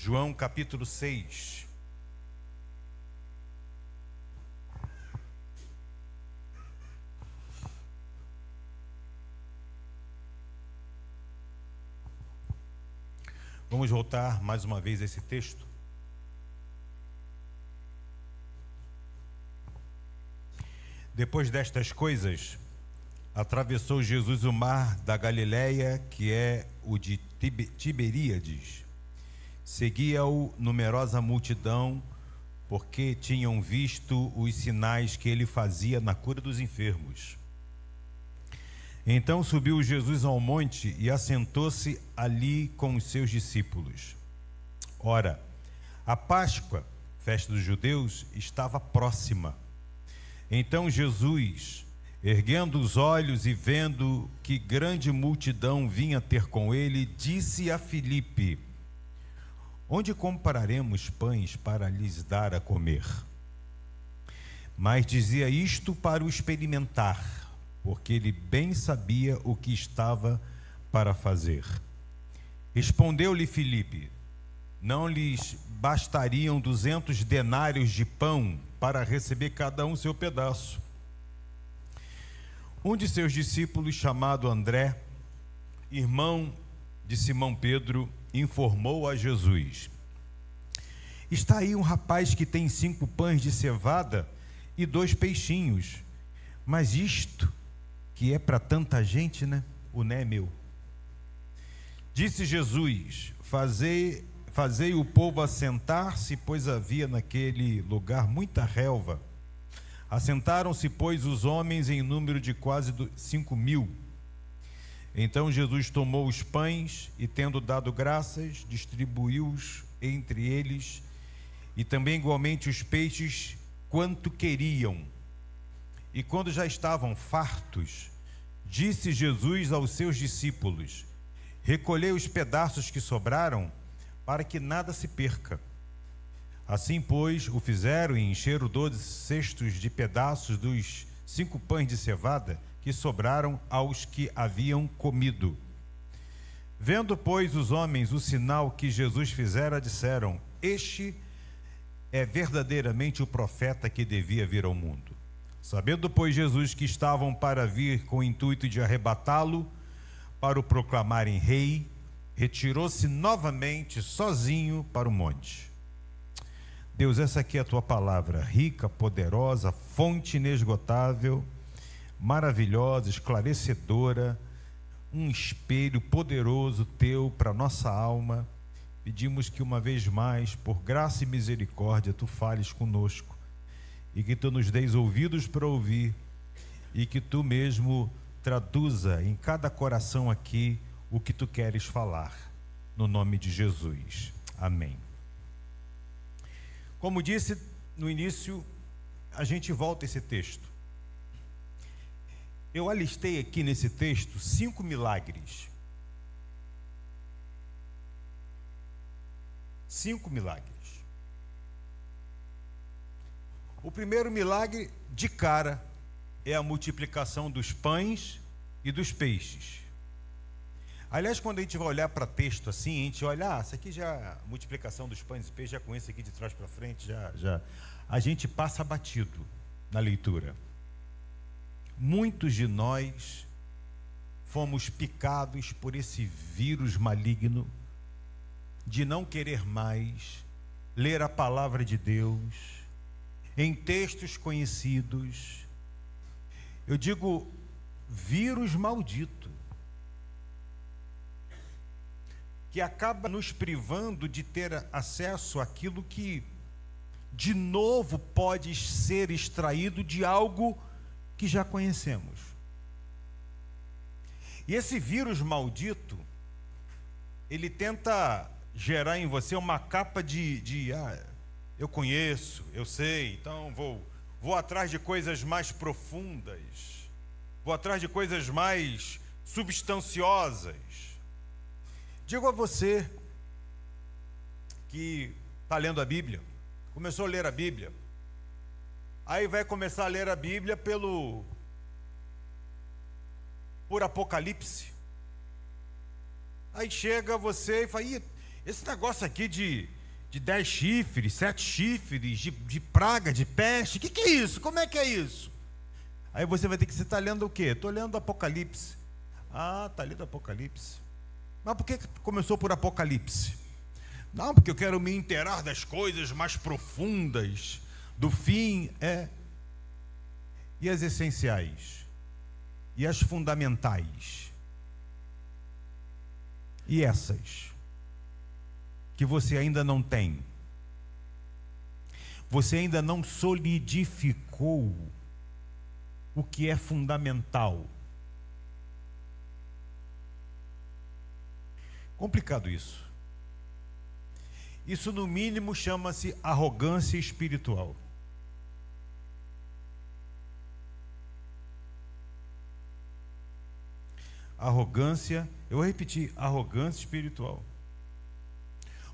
João capítulo 6. Vamos voltar mais uma vez a esse texto. Depois destas coisas, atravessou Jesus o mar da Galileia, que é o de Tiberíades. Seguia-o numerosa multidão, porque tinham visto os sinais que ele fazia na cura dos enfermos. Então subiu Jesus ao monte e assentou-se ali com os seus discípulos. Ora, a Páscoa, festa dos judeus, estava próxima. Então Jesus, erguendo os olhos e vendo que grande multidão vinha ter com ele, disse a Filipe: onde compraremos pães para lhes dar a comer? Mas dizia isto para o experimentar, porque ele bem sabia o que estava para fazer. Respondeu-lhe Filipe: não lhes bastariam 200 denários de pão para receber cada um seu pedaço? Um de seus discípulos, chamado André, irmão de Simão Pedro, informou a Jesus: está aí um rapaz que tem 5 pães de cevada e 2 peixinhos, mas isto que é para tanta gente, né? O não é meu. Disse Jesus: fazei o povo assentar-se, pois havia naquele lugar muita relva. Assentaram-se, pois, os homens em número de quase 5.000. Então Jesus tomou os pães e, tendo dado graças, distribuiu-os entre eles, e também igualmente os peixes, quanto queriam. E quando já estavam fartos, disse Jesus aos seus discípulos: recolhei os pedaços que sobraram, para que nada se perca. Assim, pois, o fizeram e encheram 12 cestos de pedaços dos 5 pães de cevada que sobraram aos que haviam comido. Vendo, pois, os homens o sinal que Jesus fizera, disseram: este é verdadeiramente o profeta que devia vir ao mundo. Sabendo, pois, Jesus que estavam para vir com o intuito de arrebatá-lo, para o proclamarem rei, retirou-se novamente sozinho para o monte. Deus, essa aqui é a tua palavra, rica, poderosa, fonte inesgotável, maravilhosa, esclarecedora, um espelho poderoso teu para nossa alma. Pedimos que uma vez mais, por graça e misericórdia, tu fales conosco, e que tu nos deis ouvidos para ouvir, e que tu mesmo traduza em cada coração aqui o que tu queres falar, no nome de Jesus. Amém. Como disse no início, a gente volta a esse texto. Eu alistei aqui nesse texto 5 milagres. 5 milagres. O primeiro milagre, de cara, é a multiplicação dos pães e dos peixes. Aliás, quando a gente vai olhar para texto assim, a gente olha, isso aqui já, a multiplicação dos pães e peixes, já conheço aqui de trás para frente, já. A gente passa batido na leitura. Muitos de nós fomos picados por esse vírus maligno de não querer mais ler a palavra de Deus em textos conhecidos. Eu digo vírus maldito, que acaba nos privando de ter acesso àquilo que de novo pode ser extraído de algo que já conhecemos. E esse vírus maldito, ele tenta gerar em você uma capa de eu conheço, eu sei, então vou atrás de coisas mais profundas, vou atrás de coisas mais substanciosas. Digo a você que está lendo a Bíblia, começou a ler a Bíblia, aí vai começar a ler a Bíblia por Apocalipse. Aí chega você e fala, esse negócio aqui de 10 chifres, 7 chifres, de praga, de peste, o que é isso? Como é que é isso? Aí você vai ter que, você está lendo o quê? Estou lendo Apocalipse. Ah, está lendo Apocalipse. Mas por que começou por Apocalipse? Não, porque eu quero me inteirar das coisas mais profundas, do fim. E as essenciais? E as fundamentais? E essas? Que você ainda não tem? Você ainda não solidificou o que é fundamental. Complicado isso. Isso, no mínimo, chama-se arrogância espiritual. Arrogância, eu vou repetir, arrogância espiritual.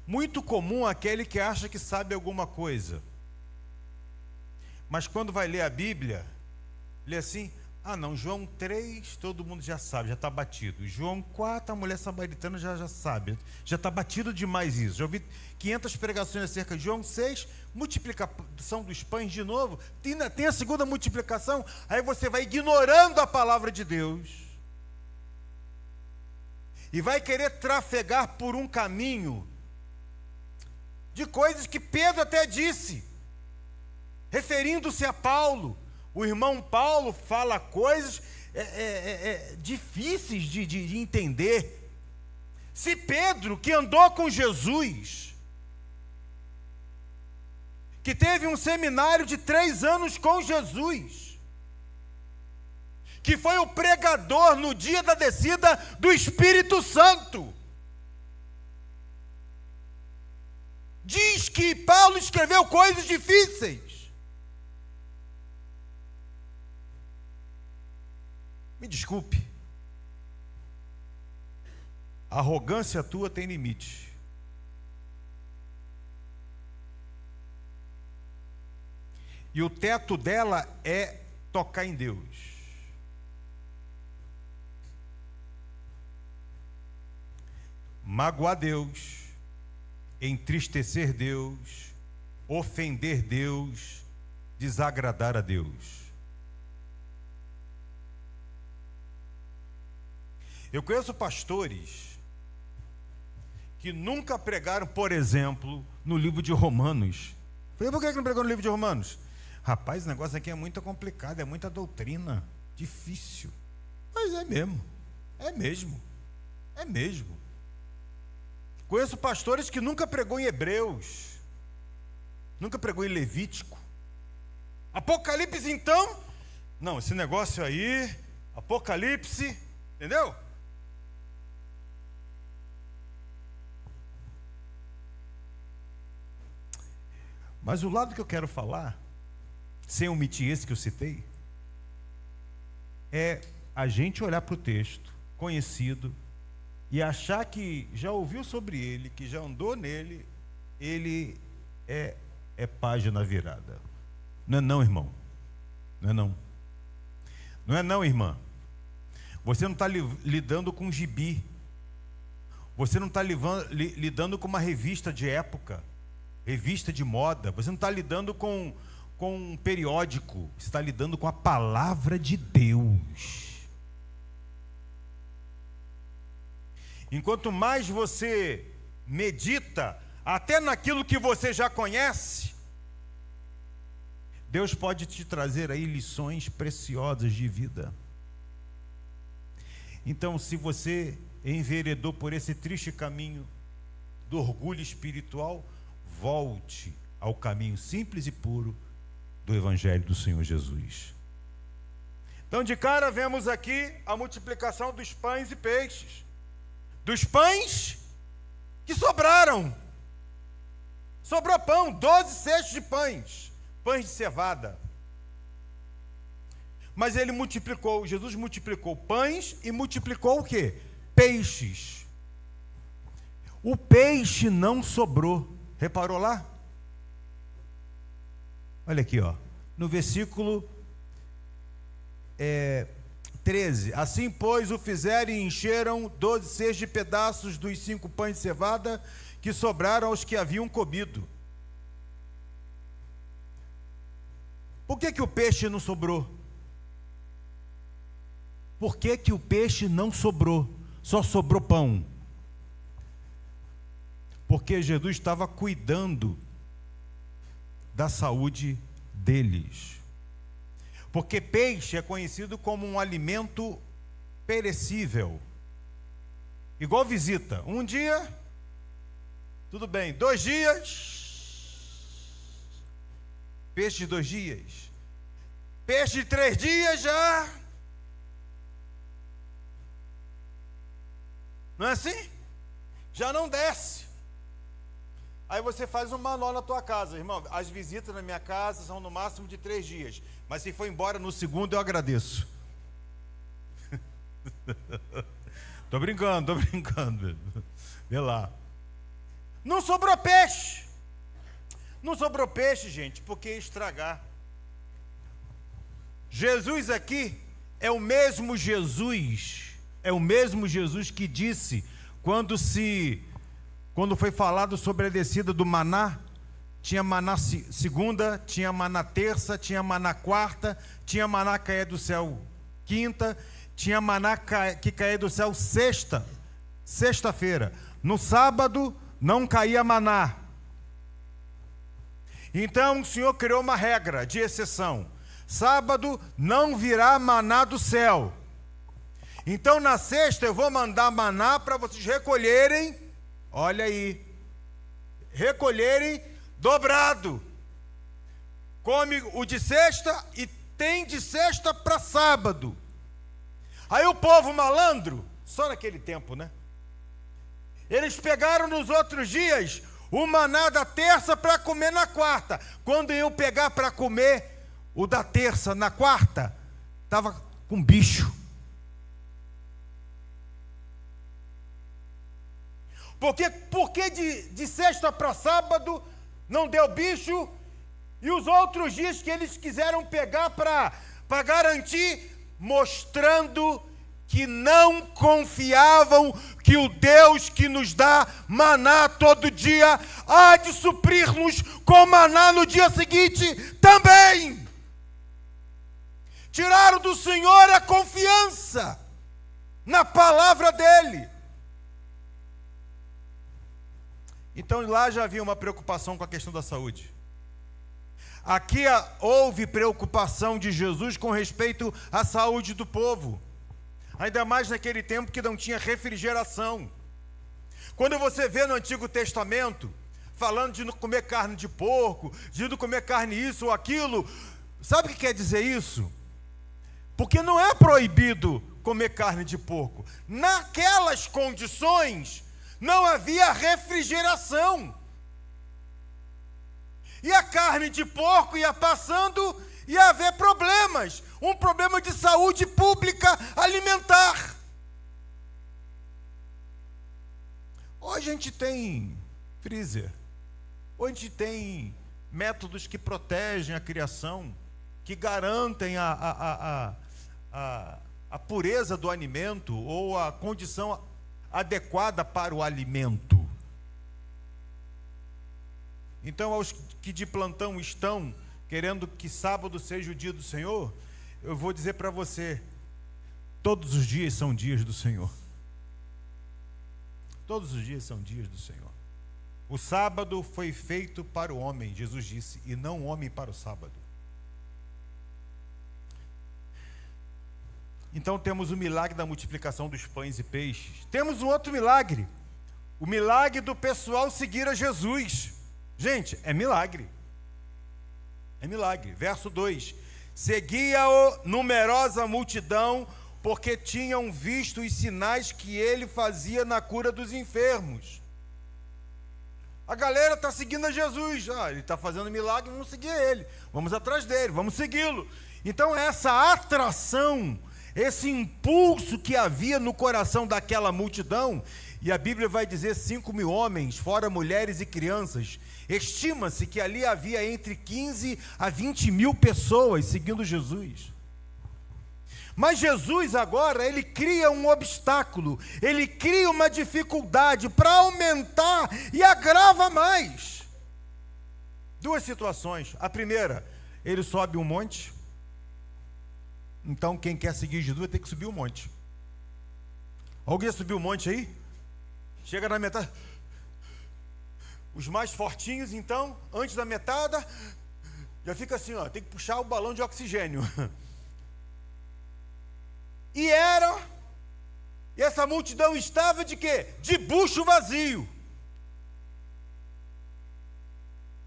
Muito comum aquele que acha que sabe alguma coisa, mas quando vai ler a Bíblia, lê assim: ah não, João 3 todo mundo já sabe, já está batido. João 4, a mulher samaritana já sabe, já está batido demais isso. Já ouvi 500 pregações acerca de João 6, multiplicação dos pães de novo, tem a segunda multiplicação, aí você vai ignorando a palavra de Deus e vai querer trafegar por um caminho de coisas que Pedro até disse, referindo-se a Paulo. O irmão Paulo fala coisas difíceis de entender. Se Pedro, que andou com Jesus, que teve um seminário de 3 anos com Jesus, que foi o pregador no dia da descida do Espírito Santo, diz que Paulo escreveu coisas difíceis. Me desculpe, a arrogância tua tem limite. E o teto dela é tocar em Deus. Magoar Deus, entristecer Deus, ofender Deus, desagradar a Deus. Eu conheço pastores que nunca pregaram, por exemplo, no livro de Romanos. Falei, por que não pregou no livro de Romanos? Rapaz, esse negócio aqui é muito complicado, é muita doutrina, difícil. Mas é mesmo, é mesmo, é mesmo. Conheço pastores que nunca pregou em Hebreus, nunca pregou em Levítico. Apocalipse, então? Não, esse negócio aí, Apocalipse, entendeu? Mas o lado que eu quero falar, sem omitir esse que eu citei, é a gente olhar para o texto conhecido e achar que já ouviu sobre ele, que já andou nele, ele é página virada. Não é não, irmão. Não é não. Não é não, irmã. Você não está lidando com um gibi. Você não está lidando com uma revista de época, revista de moda. Você não está lidando com um periódico. Você está lidando com a palavra de Deus. Enquanto mais você medita, até naquilo que você já conhece, Deus pode te trazer aí lições preciosas de vida. Então, se você enveredou por esse triste caminho do orgulho espiritual, volte ao caminho simples e puro do Evangelho do Senhor Jesus. Então, de cara, vemos aqui a multiplicação dos pães e peixes. Dos pães que sobraram. Sobrou pão, 12 cestos de pães de cevada. Mas ele multiplicou, Jesus multiplicou pães e multiplicou o quê? Peixes. O peixe não sobrou. Reparou lá? Olha aqui, ó. No versículo 13. Assim, pois, o fizeram e encheram 12 cestos de pedaços dos 5 pães de cevada que sobraram aos que haviam comido. Por que o peixe não sobrou? Por que o peixe não sobrou? Só sobrou pão. Porque Jesus estava cuidando da saúde deles. Porque peixe é conhecido como um alimento perecível. Igual visita. Um dia, tudo bem. 2 dias, peixe de 2 dias. Peixe de 3 dias já. Não é assim? Já não desce. Aí você faz um manual na tua casa, irmão. As visitas na minha casa são no máximo de 3 dias. Mas se for embora no segundo, eu agradeço. Tô brincando. Vê lá. Não sobrou peixe. Não sobrou peixe, gente, porque ia estragar. Jesus aqui é o mesmo Jesus. É o mesmo Jesus que disse, quando foi falado sobre a descida do maná, tinha maná segunda, tinha maná terça, tinha maná quarta, tinha maná cair do céu quinta, tinha maná que caía do céu sexta-feira. No sábado não caía maná. Então o Senhor criou uma regra de exceção: sábado não virá maná do céu. Então na sexta eu vou mandar maná para vocês recolherem, olha aí, recolherem dobrado. Come o de sexta e tem de sexta para sábado. Aí o povo malandro, só naquele tempo, né? Eles pegaram nos outros dias o maná da terça para comer na quarta. Quando eu pegar para comer o da terça na quarta, estava com bicho. Porque de sexta para sábado não deu bicho, e os outros dias que eles quiseram pegar para garantir, mostrando que não confiavam que o Deus que nos dá maná todo dia há de suprir-nos com maná no dia seguinte também. Tiraram do Senhor a confiança na palavra dele. Então lá já havia uma preocupação com a questão da saúde. Aqui houve preocupação de Jesus com respeito à saúde do povo. Ainda mais naquele tempo que não tinha refrigeração. Quando você vê no Antigo Testamento, falando de não comer carne de porco, de não comer carne isso ou aquilo, sabe o que quer dizer isso? Porque não é proibido comer carne de porco. Naquelas condições, não havia refrigeração. E a carne de porco ia passando, ia haver problemas. Um problema de saúde pública alimentar. Hoje a gente tem freezer. Hoje a gente tem métodos que protegem a criação, que garantem a pureza do alimento ou a condição adequada para o alimento. Então, aos que de plantão estão querendo que sábado seja o dia do Senhor, eu vou dizer para você: todos os dias são dias do Senhor. Todos os dias são dias do Senhor. O sábado foi feito para o homem, Jesus disse, e não o homem para o sábado. Então temos o milagre da multiplicação dos pães e peixes. Temos um outro milagre, o milagre do pessoal seguir a Jesus. Gente, é milagre. É milagre. Verso 2: seguia-o numerosa multidão, porque tinham visto os sinais que ele fazia na cura dos enfermos. A galera está seguindo a Jesus. Ele está fazendo milagre, vamos seguir ele. Vamos atrás dele, vamos segui-lo. Então essa atração, esse impulso que havia no coração daquela multidão, e a Bíblia vai dizer 5.000 homens, fora mulheres e crianças. Estima-se que ali havia entre 15 a 20 mil pessoas seguindo Jesus. Mas Jesus agora, ele cria um obstáculo, ele cria uma dificuldade para aumentar e agrava mais. Duas situações. A primeira, ele sobe um monte. Então quem quer seguir Jesus vai ter que subir um monte. Alguém subiu um monte aí? Chega na metade. Os mais fortinhos, então, antes da metade, já fica assim, ó, tem que puxar o balão de oxigênio. E essa multidão estava de quê? De bucho vazio.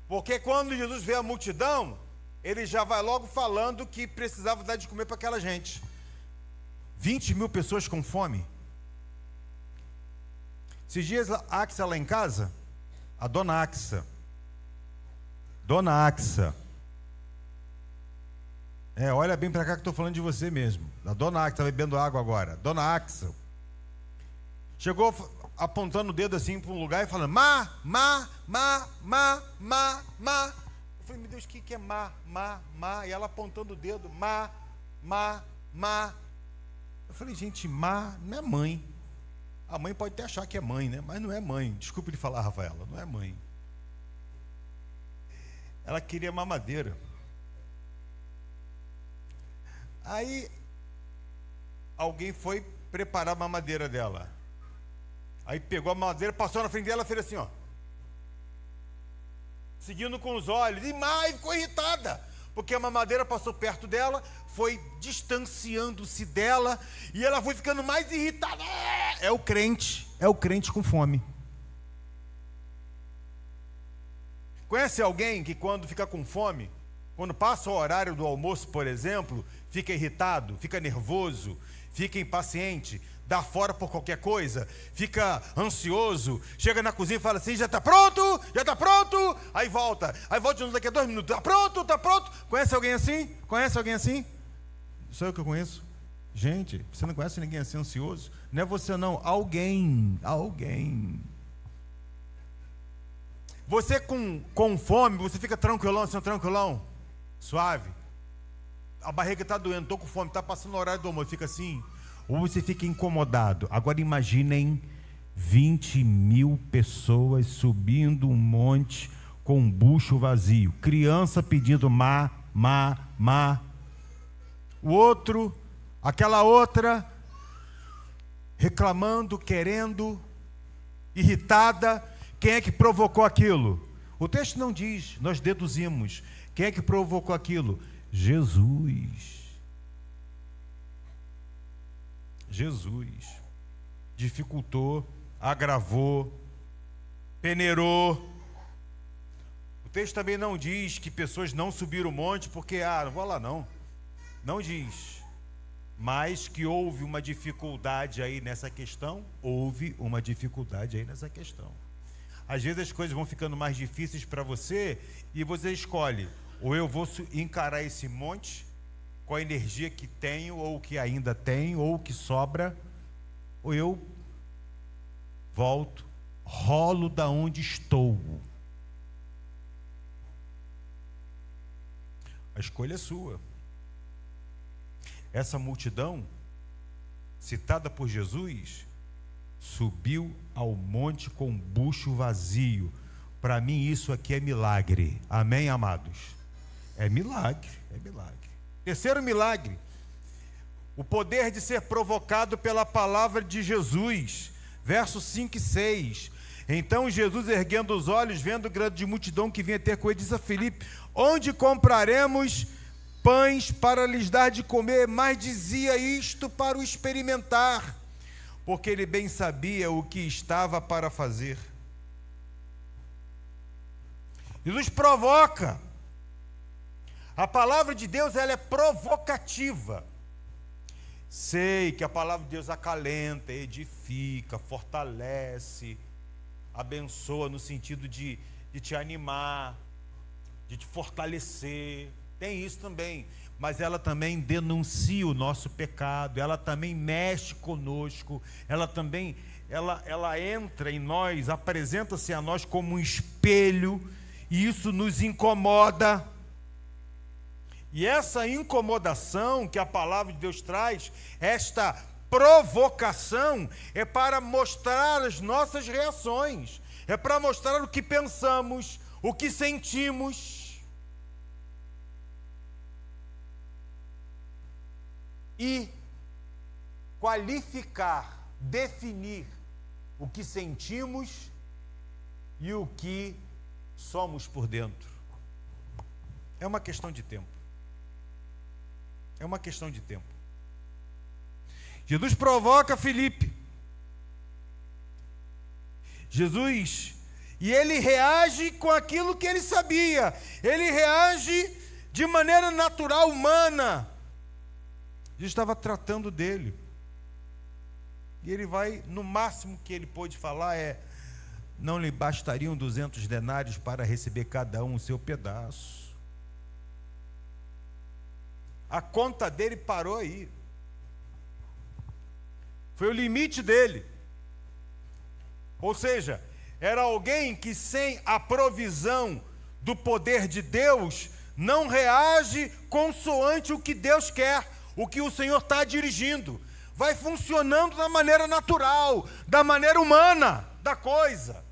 Porque quando Jesus vê a multidão, ele já vai logo falando que precisava dar de comer para aquela gente. 20 mil pessoas com fome. Esses dias, a Axa lá em casa, a dona Axa, olha bem para cá que estou falando de você mesmo. A dona Axa está bebendo água agora. Dona Axa chegou apontando o dedo assim para um lugar e falando: má. Eu falei: meu Deus, o que é má? E ela apontando o dedo: má. Eu falei: gente, má não é mãe. A mãe pode até achar que é mãe, né? Mas não é mãe. Desculpe lhe falar, Rafaela, não é mãe. Ela queria mamadeira. Aí alguém foi preparar a mamadeira dela. Aí pegou a mamadeira, passou na frente dela e fez assim, ó, seguindo com os olhos, e mais ficou irritada, porque a mamadeira passou perto dela, foi distanciando-se dela, e ela foi ficando mais irritada. É o crente com fome. Conhece alguém que quando fica com fome, quando passa o horário do almoço, por exemplo, fica irritado, fica nervoso, fica impaciente, dá fora por qualquer coisa, fica ansioso, chega na cozinha e fala assim: já está pronto? Aí volta de novo daqui a 2 minutos, está pronto? Conhece alguém assim? Sou eu que eu conheço. Gente, você não conhece ninguém assim ansioso? Não é você não, alguém. Você com fome, você fica tranquilão, assim, tranquilão, suave. A barriga está doendo, estou com fome, está passando o horário do almoço, fica assim. Ou você fica incomodado. Agora imaginem 20 mil pessoas subindo um monte com um bucho vazio. Criança pedindo má. O outro, aquela outra, reclamando, querendo, irritada. Quem é que provocou aquilo? O texto não diz, nós deduzimos. Quem é que provocou aquilo? Jesus dificultou, agravou, peneirou. O texto também não diz que pessoas não subiram o monte porque, não vou lá não diz, mas que houve uma dificuldade aí nessa questão. Às vezes as coisas vão ficando mais difíceis para você e você escolhe: ou eu vou encarar esse monte com a energia que tenho, ou que ainda tenho, ou que sobra, ou eu volto, rolo da onde estou. A escolha é sua. Essa multidão, citada por Jesus, subiu ao monte com um bucho vazio. Para mim isso aqui é milagre. Amém, amados? É milagre. Terceiro milagre, o poder de ser provocado pela palavra de Jesus. Versos 5 e 6. Então Jesus, erguendo os olhos, vendo grande multidão que vinha ter com ele, disse a Filipe: onde compraremos pães para lhes dar de comer? Mas dizia isto para o experimentar, porque ele bem sabia o que estava para fazer. Jesus provoca. A palavra de Deus, ela é provocativa. Sei que a palavra de Deus acalenta, edifica, fortalece, abençoa no sentido de te animar, de te fortalecer. Tem isso também. Mas ela também denuncia o nosso pecado, ela também mexe conosco, ela também, ela entra em nós, apresenta-se a nós como um espelho, e isso nos incomoda. E essa incomodação que a palavra de Deus traz, esta provocação, é para mostrar as nossas reações, é para mostrar o que pensamos, o que sentimos. E qualificar, definir o que sentimos e o que somos por dentro. É uma questão de tempo. É uma questão de tempo. Jesus provoca Filipe. E ele reage com aquilo que ele sabia. Ele reage de maneira natural, humana. Jesus estava tratando dele. E ele vai, no máximo que ele pôde falar não lhe bastariam 200 denários para receber cada um o seu pedaço. A conta dele parou aí. Foi o limite dele. Ou seja, era alguém que sem a provisão do poder de Deus, não reage consoante o que Deus quer, o que o Senhor está dirigindo. Vai funcionando da maneira natural, da maneira humana da coisa.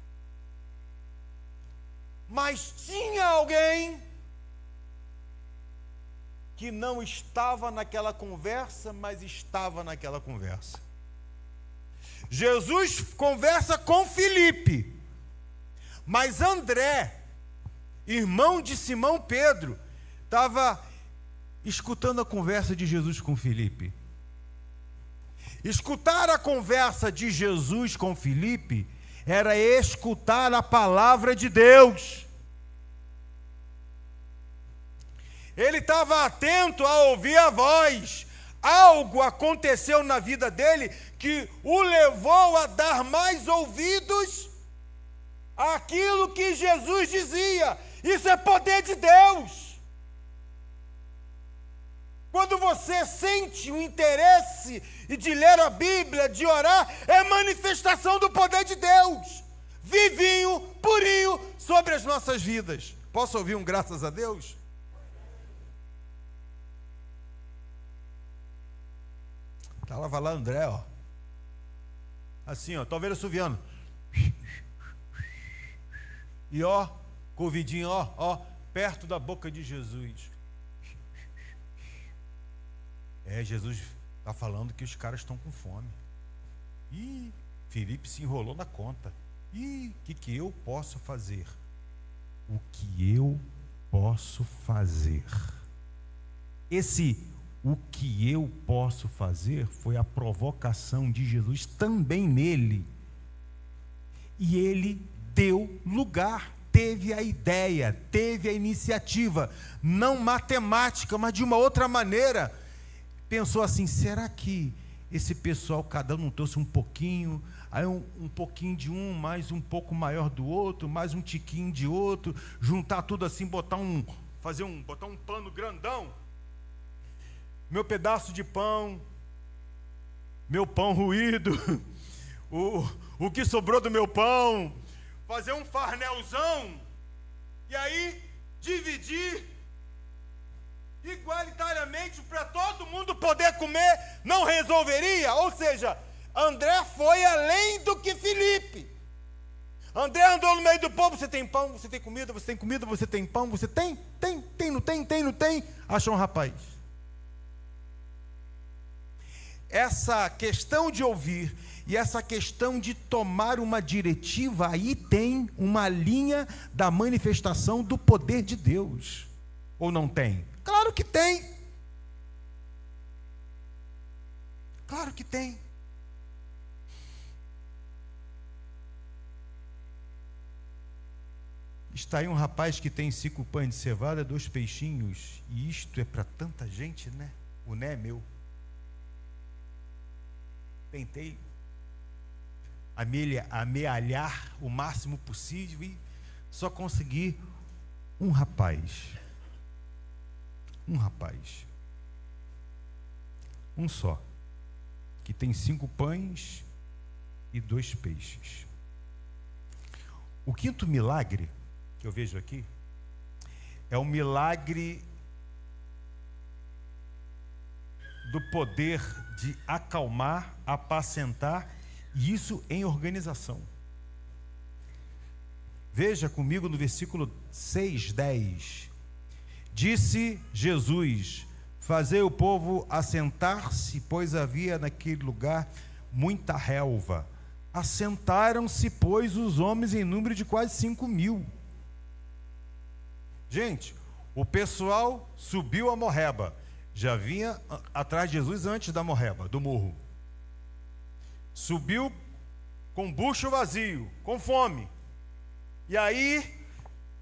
Mas tinha alguém que não estava naquela conversa, mas estava naquela conversa. Jesus conversa com Filipe, mas André, irmão de Simão Pedro, estava escutando a conversa de Jesus com Filipe. Escutar a conversa de Jesus com Filipe era escutar a palavra de Deus. Ele estava atento a ouvir a voz. Algo aconteceu na vida dele que o levou a dar mais ouvidos àquilo que Jesus dizia. Isso é poder de Deus. Quando você sente o interesse de ler a Bíblia, de orar, é manifestação do poder de Deus, vivinho, purinho, sobre as nossas vidas. Posso ouvir um graças a Deus? Estava lá André, ó. Assim, ó, talvez assoviando. E ó, com o ouvidinho, ó, perto da boca de Jesus. Jesus está falando que os caras estão com fome. Ih, Filipe se enrolou na conta. Ih, o que eu posso fazer? O que eu posso fazer? O que eu posso fazer foi a provocação de Jesus também nele. E ele deu lugar, teve a ideia, teve a iniciativa, não matemática, mas de uma outra maneira. Pensou assim, será que esse pessoal, cada um não trouxe um pouquinho, aí um pouquinho de um, mais um pouco maior do outro, mais um tiquinho de outro, juntar tudo assim, botar um pano grandão, meu pedaço de pão, meu pão ruído, o que sobrou do meu pão, fazer um farnelzão, e aí dividir igualitariamente para todo mundo poder comer, não resolveria? Ou seja, André foi além do que Filipe. André andou no meio do povo. Você tem pão, você tem comida, você tem comida, você tem pão, você tem, não tem, achou um rapaz. Essa questão de ouvir e essa questão de tomar uma diretiva, aí tem uma linha da manifestação do poder de Deus. Ou não tem? Claro que tem. Claro que tem. Está aí um rapaz que tem 5 pães de cevada, 2 peixinhos, e isto é para tanta gente, né? O né é meu. Tentei amealhar o máximo possível e só consegui um rapaz. Um só, que tem 5 pães e 2 peixes. O quinto milagre que eu vejo aqui é um milagre do poder de acalmar, apacentar, e isso em organização. Veja comigo no versículo 6:10. Disse Jesus: fazei o povo assentar-se, pois havia naquele lugar muita relva. Assentaram-se, pois, os homens em número de quase 5.000. Gente, o pessoal subiu a Morreba. Já vinha atrás de Jesus antes da Morreba, do morro. Subiu com bucho vazio, com fome. E aí,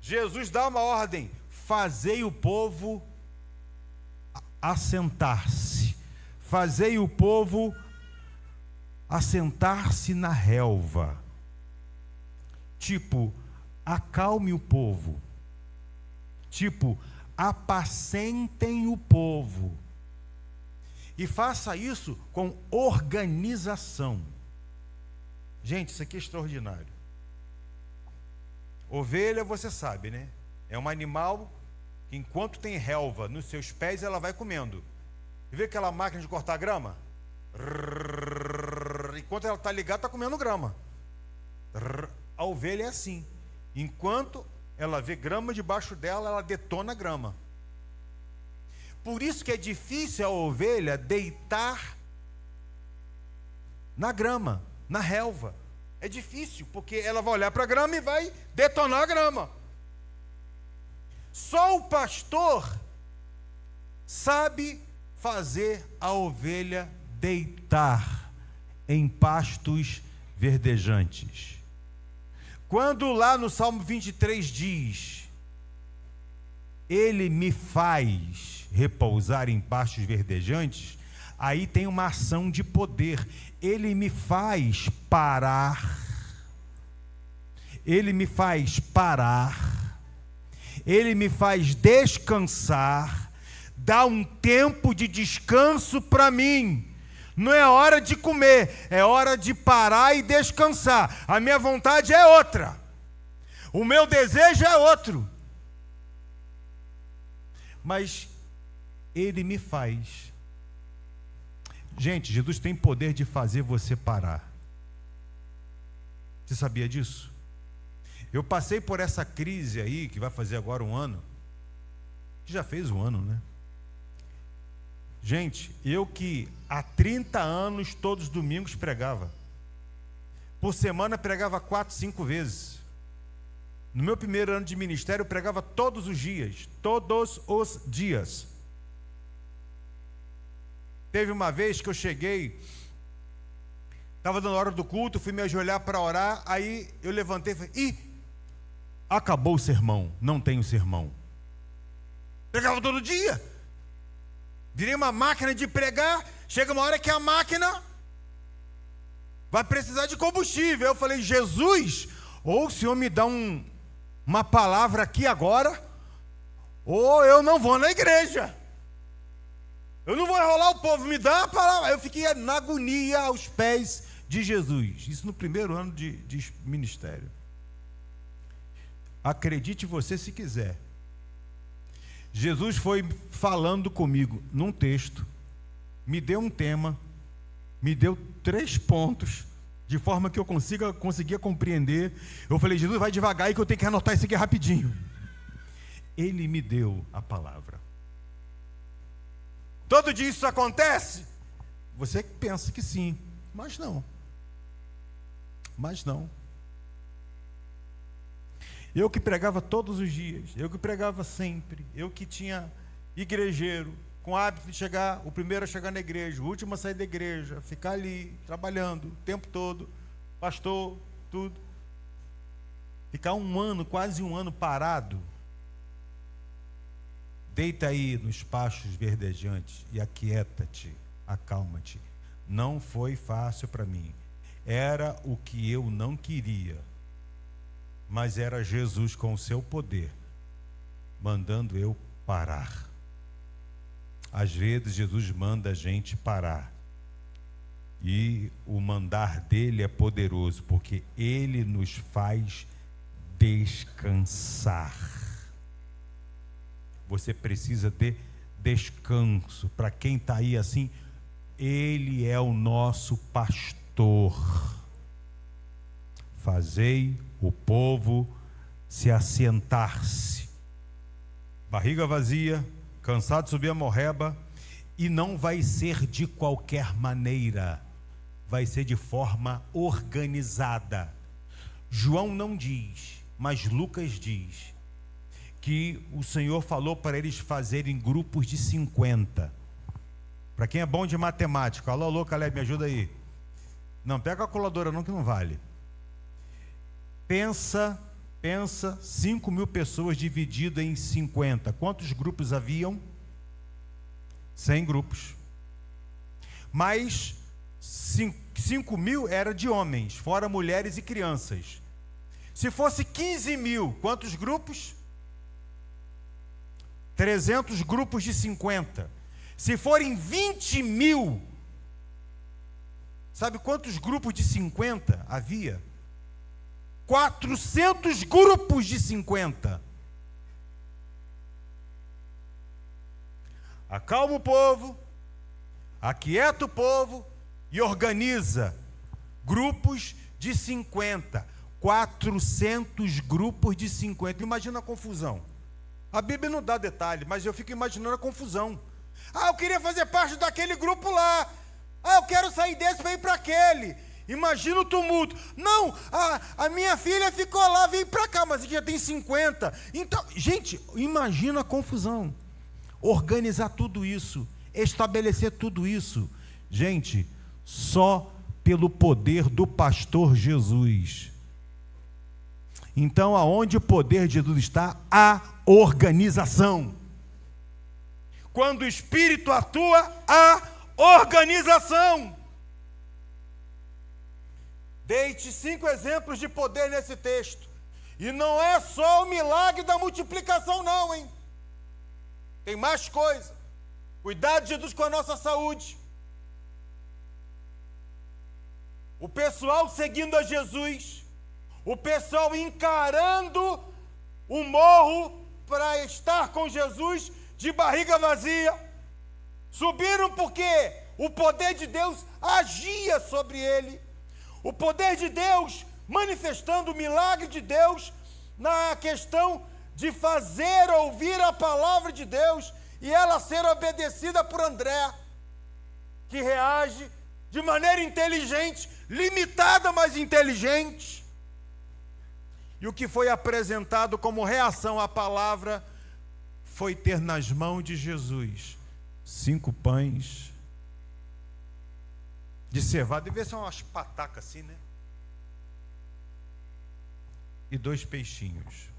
Jesus dá uma ordem: fazei o povo assentar-se. Fazei o povo assentar-se na relva. Tipo, acalme o povo. Tipo, apacentem o povo. E faça isso com organização. Gente, isso aqui é extraordinário. Ovelha, você sabe, né? É um animal que, enquanto tem relva nos seus pés, ela vai comendo. E vê aquela máquina de cortar grama? Enquanto ela está ligada, está comendo grama. A ovelha é assim. Enquanto ela vê grama debaixo dela, ela detona a grama. Por isso que é difícil a ovelha deitar na grama, na relva. É difícil, porque ela vai olhar para a grama e vai detonar a grama. Só o pastor sabe fazer a ovelha deitar em pastos verdejantes. Quando lá no Salmo 23 diz: Ele me faz repousar em pastos verdejantes, aí tem uma ação de poder. Ele me faz parar. Ele me faz parar. Ele me faz descansar. Dá um tempo de descanso para mim. Não é hora de comer, é hora de parar e descansar. A minha vontade é outra. O meu desejo é outro. Mas Ele me faz. Gente, Jesus tem poder de fazer você parar. Você sabia disso? Eu passei por essa crise aí, que vai fazer agora 1 ano. Já fez 1 ano, né? Gente, eu que há 30 anos, todos os domingos pregava. Por semana pregava 4, 5 vezes. No meu primeiro ano de ministério, eu pregava todos os dias. Todos os dias. Teve uma vez que eu cheguei, estava dando hora do culto, fui me ajoelhar para orar, aí eu levantei e falei: acabou o sermão, não tenho sermão. Pregava todo dia. Virei uma máquina de pregar. Chega uma hora que a máquina vai precisar de combustível. Eu falei: Jesus, ou o Senhor me dá uma palavra aqui agora, ou eu não vou na igreja. Eu não vou enrolar o povo, me dá a palavra. Eu fiquei na agonia aos pés de Jesus. Isso no primeiro ano de ministério. Acredite você se quiser. Jesus foi falando comigo num texto, me deu um tema, me deu 3 pontos, de forma que eu conseguia compreender. Eu falei: Jesus, vai devagar aí que eu tenho que anotar isso aqui rapidinho. Ele me deu a palavra. Todo dia isso acontece? Você pensa que sim, mas não. Mas não. Eu que pregava todos os dias, eu que pregava sempre, eu que tinha igrejeiro, com hábito de chegar, o primeiro a chegar na igreja, o último a sair da igreja, ficar ali, trabalhando o tempo todo, pastor, tudo. Ficar 1 ano, quase 1 ano parado. Deita aí nos pastos verdejantes e aquieta-te, acalma-te. Não foi fácil para mim. Era o que eu não queria. Mas era Jesus com o seu poder, mandando eu parar. Às vezes Jesus manda a gente parar. E o mandar dele é poderoso, porque ele nos faz descansar. Você precisa de descanso. Para quem está aí assim, Ele é o nosso pastor. Fazei o povo se assentar-se. Barriga vazia, cansado de subir a morreba, e não vai ser de qualquer maneira, vai ser de forma organizada. João não diz, mas Lucas diz que o Senhor falou para eles fazerem grupos de 50. Para quem é bom de matemática, alô, Caleb, me ajuda aí. Não, pega a calculadora não, que não vale. Pensa 5.000 pessoas divididas em 50. Quantos grupos haviam? 100 grupos. Mas 5.000 era de homens, fora mulheres e crianças. Se fosse 15.000, quantos grupos? 300 grupos de 50. Se forem 20.000, sabe quantos grupos de 50 havia? 400 grupos de 50. Acalma o povo, aquieta o povo e organiza grupos de 50. 400 grupos de 50. Imagina a confusão. A Bíblia não dá detalhe, mas eu fico imaginando a confusão. Eu queria fazer parte daquele grupo lá. Eu quero sair desse para ir para aquele. Imagina o tumulto. Não, a minha filha ficou lá, vem para cá, mas já tem 50. Então, gente, imagina a confusão. Organizar tudo isso, estabelecer tudo isso. Gente, só pelo poder do pastor Jesus. Então, aonde o poder de Jesus está, há organização. Quando o Espírito atua, há organização. Dei-te 5 exemplos de poder nesse texto. E não é só o milagre da multiplicação não, hein? Tem mais coisa. Cuidado de Jesus com a nossa saúde. O pessoal seguindo a Jesus. O pessoal encarando o morro para estar com Jesus de barriga vazia. Subiram porque o poder de Deus agia sobre ele. O poder de Deus manifestando o milagre de Deus na questão de fazer ouvir a palavra de Deus e ela ser obedecida por André, que reage de maneira inteligente, limitada, mas inteligente. E o que foi apresentado como reação à palavra foi ter nas mãos de Jesus 5 pães de cevada, devia ser umas patacas assim, né? E 2 peixinhos.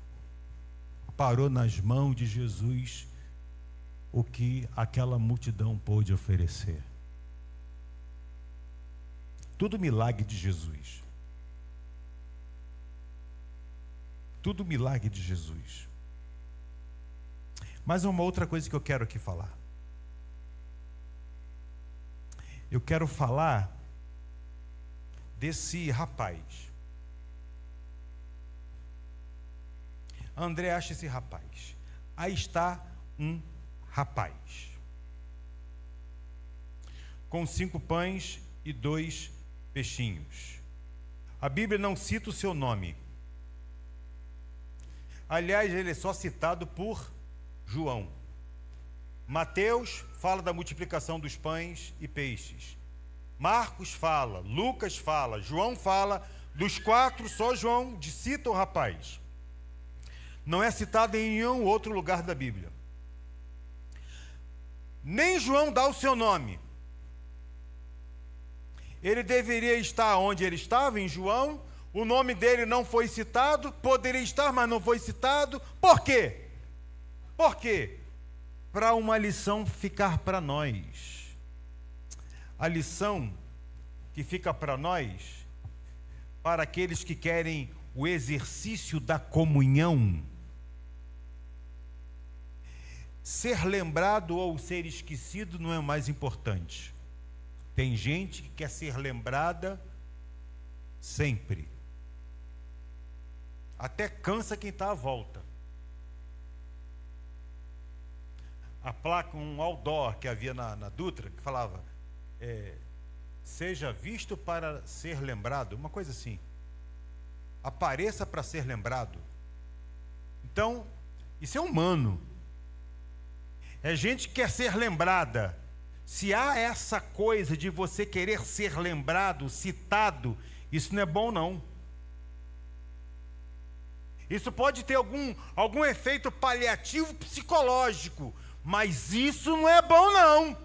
Parou nas mãos de Jesus o que aquela multidão pôde oferecer. Tudo milagre de Jesus. Tudo milagre de Jesus. Mas uma outra coisa que eu quero aqui falar. Eu quero falar desse rapaz. André acha esse rapaz. Aí está um rapaz. Com 5 pães e 2 peixinhos. A Bíblia não cita o seu nome. Aliás, ele é só citado por João. Mateus fala da multiplicação dos pães e peixes. Marcos fala, Lucas fala, João fala. Dos 4, só João cita o rapaz. Não é citado em nenhum outro lugar da Bíblia. Nem João dá o seu nome. Ele deveria estar onde ele estava, em João. O nome dele não foi citado. Poderia estar, mas não foi citado. Por quê? Por quê? Para uma lição ficar para nós. A lição que fica para nós, para aqueles que querem o exercício da comunhão. Ser lembrado ou ser esquecido não é o mais importante. Tem gente que quer ser lembrada sempre. Até cansa quem está à volta. a placa, um outdoor que havia na Dutra, que falava, seja visto para ser lembrado, uma coisa assim, apareça para ser lembrado. Então, isso é humano, é gente que quer ser lembrada. Se há essa coisa de você querer ser lembrado, citado, isso não é bom não. Isso pode ter algum efeito paliativo psicológico, mas isso não é bom não.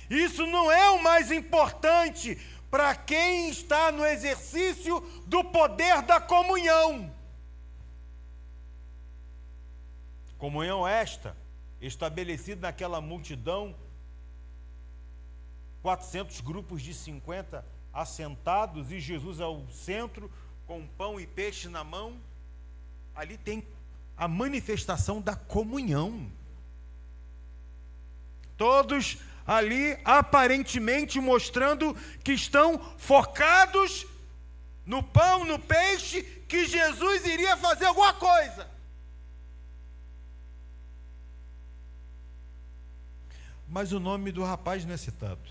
Isso não é o mais importante para quem está no exercício do poder da comunhão. Comunhão esta, estabelecida naquela multidão, 400 grupos de 50 assentados e Jesus ao centro, com pão e peixe na mão. Ali tem a manifestação da comunhão. Todos ali aparentemente mostrando que estão focados no pão, no peixe, que Jesus iria fazer alguma coisa. Mas o nome do rapaz não é citado.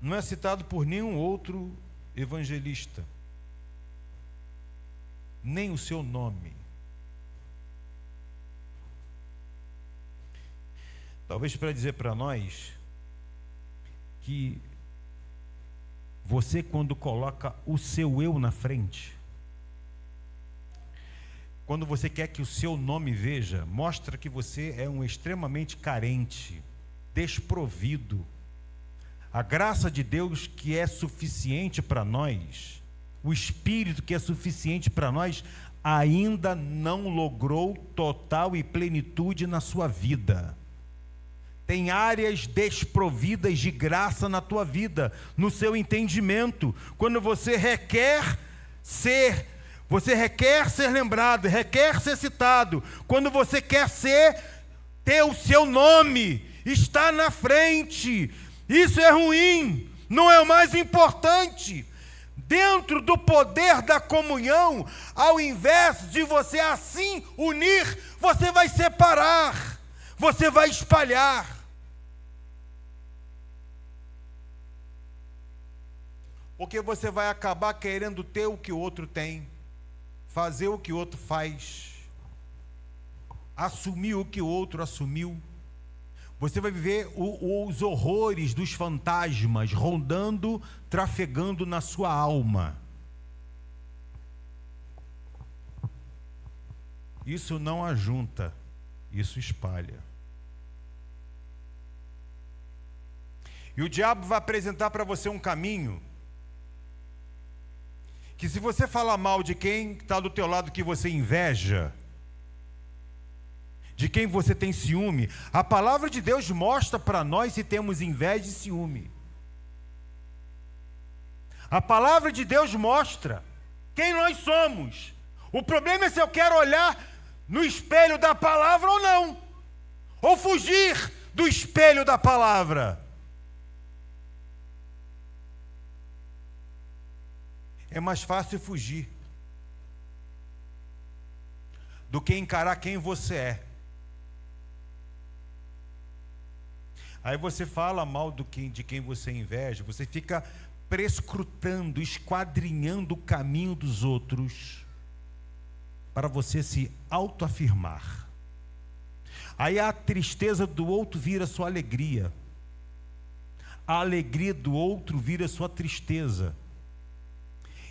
Não é citado por nenhum outro evangelista. Nem o seu nome. Talvez para dizer para nós que você, quando coloca o seu eu na frente, quando você quer que o seu nome veja, mostra que você é um extremamente carente, desprovido. A graça de Deus que é suficiente para nós, o Espírito que é suficiente para nós, ainda não logrou total e plenitude na sua vida. Tem áreas desprovidas de graça na tua vida, no seu entendimento. Quando você requer ser lembrado, requer ser citado. Quando você quer ter o seu nome, está na frente. Isso é ruim, não é o mais importante. Dentro do poder da comunhão, ao invés de você assim unir, você vai separar, você vai espalhar. Porque você vai acabar querendo ter o que o outro tem, fazer o que o outro faz, assumir o que o outro assumiu. Você vai viver os horrores dos fantasmas rondando, trafegando na sua alma. Isso não ajunta, isso espalha. E o diabo vai apresentar para você um caminho que, se você falar mal de quem está do teu lado que você inveja, de quem você tem ciúme, a palavra de Deus mostra para nós se temos inveja e ciúme. A palavra de Deus mostra quem nós somos. O problema é se eu quero olhar no espelho da palavra ou não, ou fugir do espelho da palavra. É mais fácil fugir do que encarar quem você é. Aí você fala mal de quem você inveja, você fica prescrutando, esquadrinhando o caminho dos outros para você se autoafirmar. Aí a tristeza do outro vira sua alegria, a alegria do outro vira sua tristeza.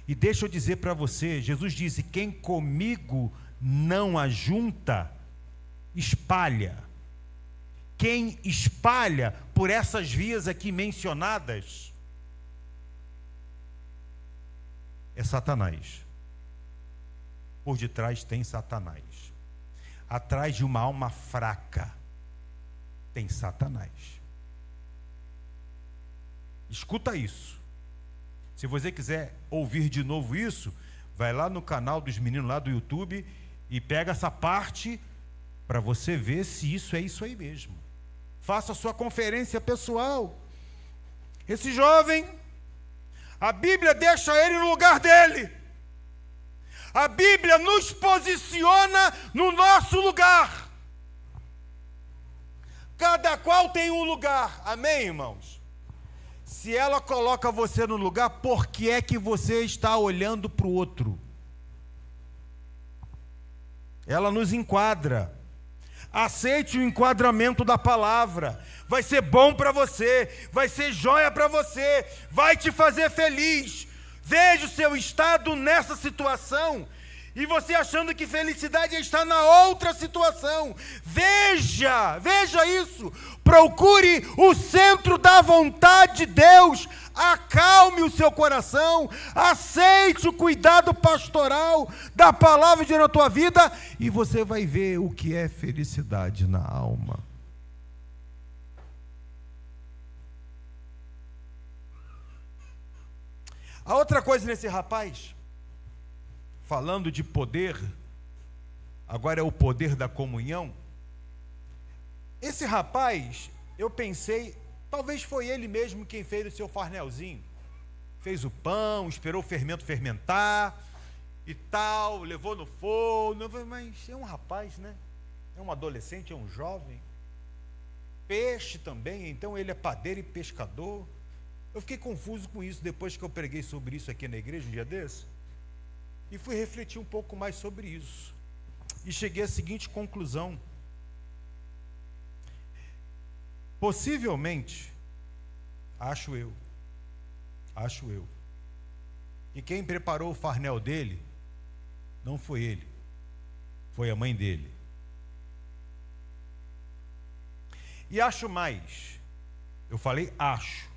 E deixa eu dizer para você, Jesus disse: quem comigo não ajunta, espalha. Quem espalha por essas vias aqui mencionadas é Satanás. Por detrás tem Satanás. Atrás de uma alma fraca tem Satanás. Escuta isso. Se você quiser ouvir de novo isso, vai lá no canal dos meninos lá do YouTube e pega essa parte para você ver se isso é isso aí mesmo. Faça a sua conferência pessoal. Esse jovem, a Bíblia deixa ele no lugar dele. A Bíblia nos posiciona no nosso lugar. Cada qual tem um lugar. Amém, irmãos? Se ela coloca você no lugar, por que é que você está olhando para o outro? Ela nos enquadra. Aceite o enquadramento da palavra. Vai ser bom para você, vai ser joia para você, vai te fazer feliz. Veja o seu estado nessa situação e você achando que felicidade está na outra situação. Veja isso. Procure o centro da vontade de Deus. Acalme o seu coração. Aceite o cuidado pastoral da palavra de Deus na tua vida e você vai ver o que é felicidade na alma. A outra coisa nesse rapaz, falando de poder, agora é o poder da comunhão. Esse rapaz, eu pensei, talvez foi ele mesmo quem fez o seu farnelzinho. Fez o pão, esperou o fermento fermentar e tal, levou no forno. Mas é um rapaz, né? É um adolescente, é um jovem. Peixe também, então ele é padeiro e pescador. Eu fiquei confuso com isso depois que eu preguei sobre isso aqui na igreja um dia desse. E fui refletir um pouco mais sobre isso. E cheguei à seguinte conclusão. Possivelmente, acho eu, que quem preparou o farnel dele, não foi ele, foi a mãe dele. E acho mais, eu falei acho,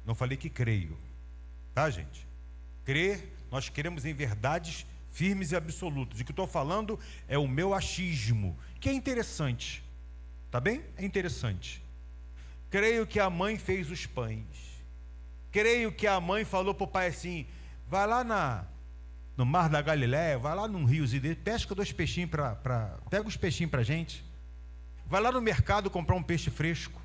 não falei que creio, tá, gente? Crer, nós cremos em verdades firmes e absolutas. O que eu estou falando é o meu achismo, que é interessante, tá bem? É interessante. Creio que a mãe fez os pães. Creio que a mãe falou para o pai assim: vai lá no Mar da Galileia, vai lá num riozinho dele, pesca 2 peixinhos pega os peixinhos para a gente. Vai lá no mercado comprar um peixe fresco.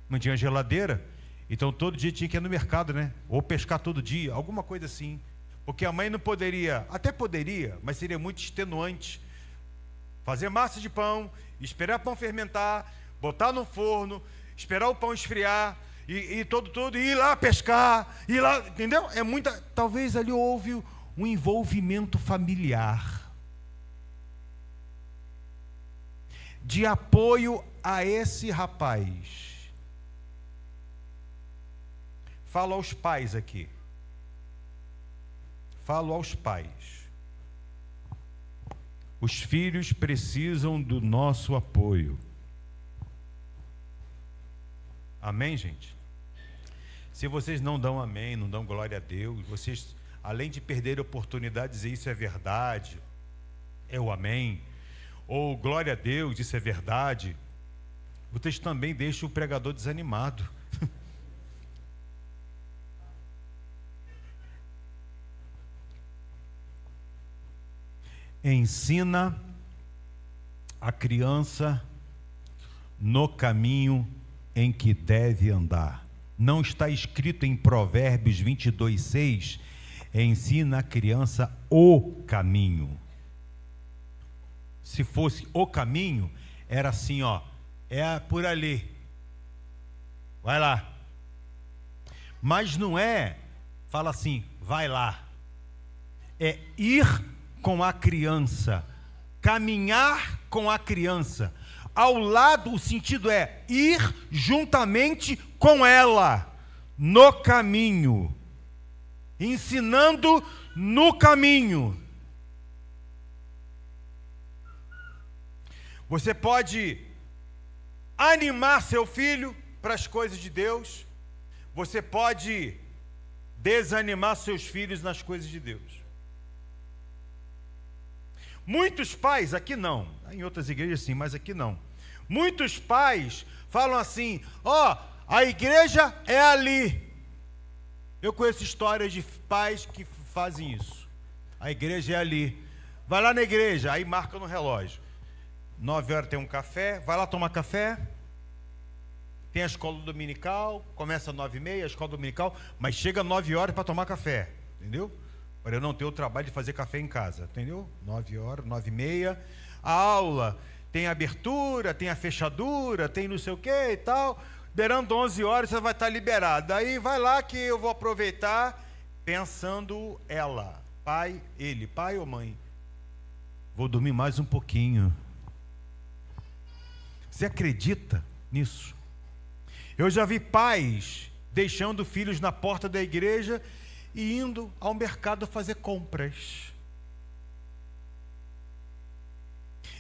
Não tinha geladeira, então todo dia tinha que ir no mercado, né? Ou pescar todo dia, alguma coisa assim. Porque a mãe não poderia, até poderia, mas seria muito extenuante. Fazer massa de pão, esperar o pão fermentar, botar no forno, esperar o pão esfriar e tudo, e ir lá pescar, ir lá, entendeu? É muita. Talvez ali houve um envolvimento familiar de apoio a esse rapaz. Falo aos pais aqui. Falo aos pais. Os filhos precisam do nosso apoio. Amém, gente? Se vocês não dão amém, não dão glória a Deus, vocês, além de perder a oportunidade de dizer isso é verdade, é o amém, ou glória a Deus, isso é verdade, vocês também deixam o pregador desanimado. Ensina a criança no caminho em que deve andar. Não está escrito em Provérbios 22:6, ensina a criança o caminho. Se fosse o caminho, era assim, ó, é por ali, vai lá. Mas não é, fala assim, vai lá. É ir com a criança, caminhar com a criança. Ao lado, o sentido é ir juntamente com ela, no caminho, ensinando no caminho. Você pode animar seu filho para as coisas de Deus, você pode desanimar seus filhos nas coisas de Deus. Muitos pais, aqui não, em outras igrejas sim, mas aqui não. Muitos pais falam assim: ó, a igreja é ali. Eu conheço histórias de pais que fazem isso. A igreja é ali. Vai lá na igreja, aí marca no relógio. 9 horas tem um café, vai lá tomar café. Tem a escola dominical, começa às 9h30, a escola dominical, mas chega às 9 horas para tomar café, entendeu? para eu não ter o trabalho de fazer café em casa, entendeu? 9 horas, 9h30, a aula tem a abertura, tem a fechadura, tem não sei o que e tal, beirando 11 horas você vai estar liberado, aí vai lá que eu vou aproveitar, pensando ela, pai ou mãe, vou dormir mais um pouquinho. Você acredita nisso? Eu já vi pais deixando filhos na porta da igreja e indo ao mercado fazer compras.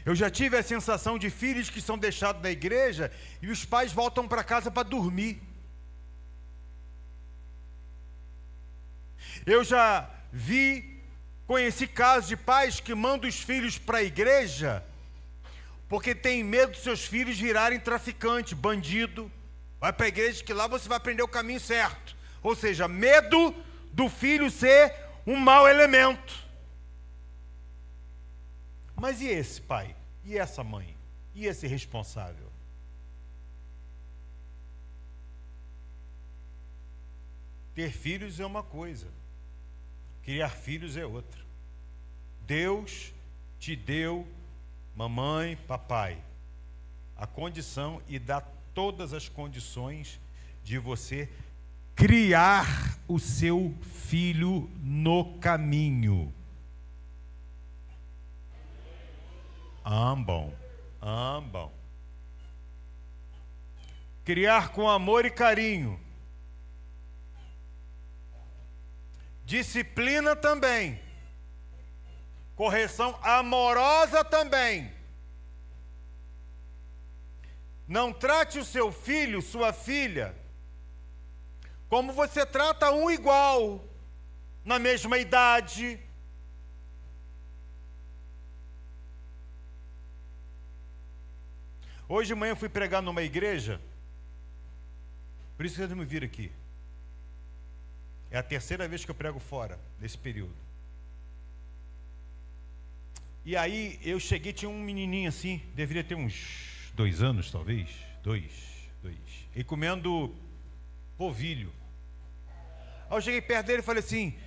Eu já tive a sensação de filhos que são deixados na igreja e os pais voltam para casa para dormir. Eu já conheci casos de pais que mandam os filhos para a igreja porque tem medo dos seus filhos virarem traficante, bandido. Vai para a igreja que lá você vai aprender o caminho certo. Ou seja, medo do filho ser um mau elemento. Mas e esse pai? E essa mãe? E esse responsável? Ter filhos é uma coisa, criar filhos é outra. Deus te deu, mamãe, papai, a condição e dá todas as condições de você criar o seu filho no caminho. Ambam. Criar com amor e carinho. Disciplina também. Correção amorosa também. Não trate o seu filho, sua filha, como você trata um igual, na mesma idade. Hoje de manhã eu fui pregar numa igreja, por isso que vocês me viram aqui. É a terceira vez que eu prego fora, nesse período. E aí eu cheguei, tinha um menininho assim, deveria ter uns 2 anos talvez, dois, e comendo polvilho. Aí eu cheguei perto dele e falei assim,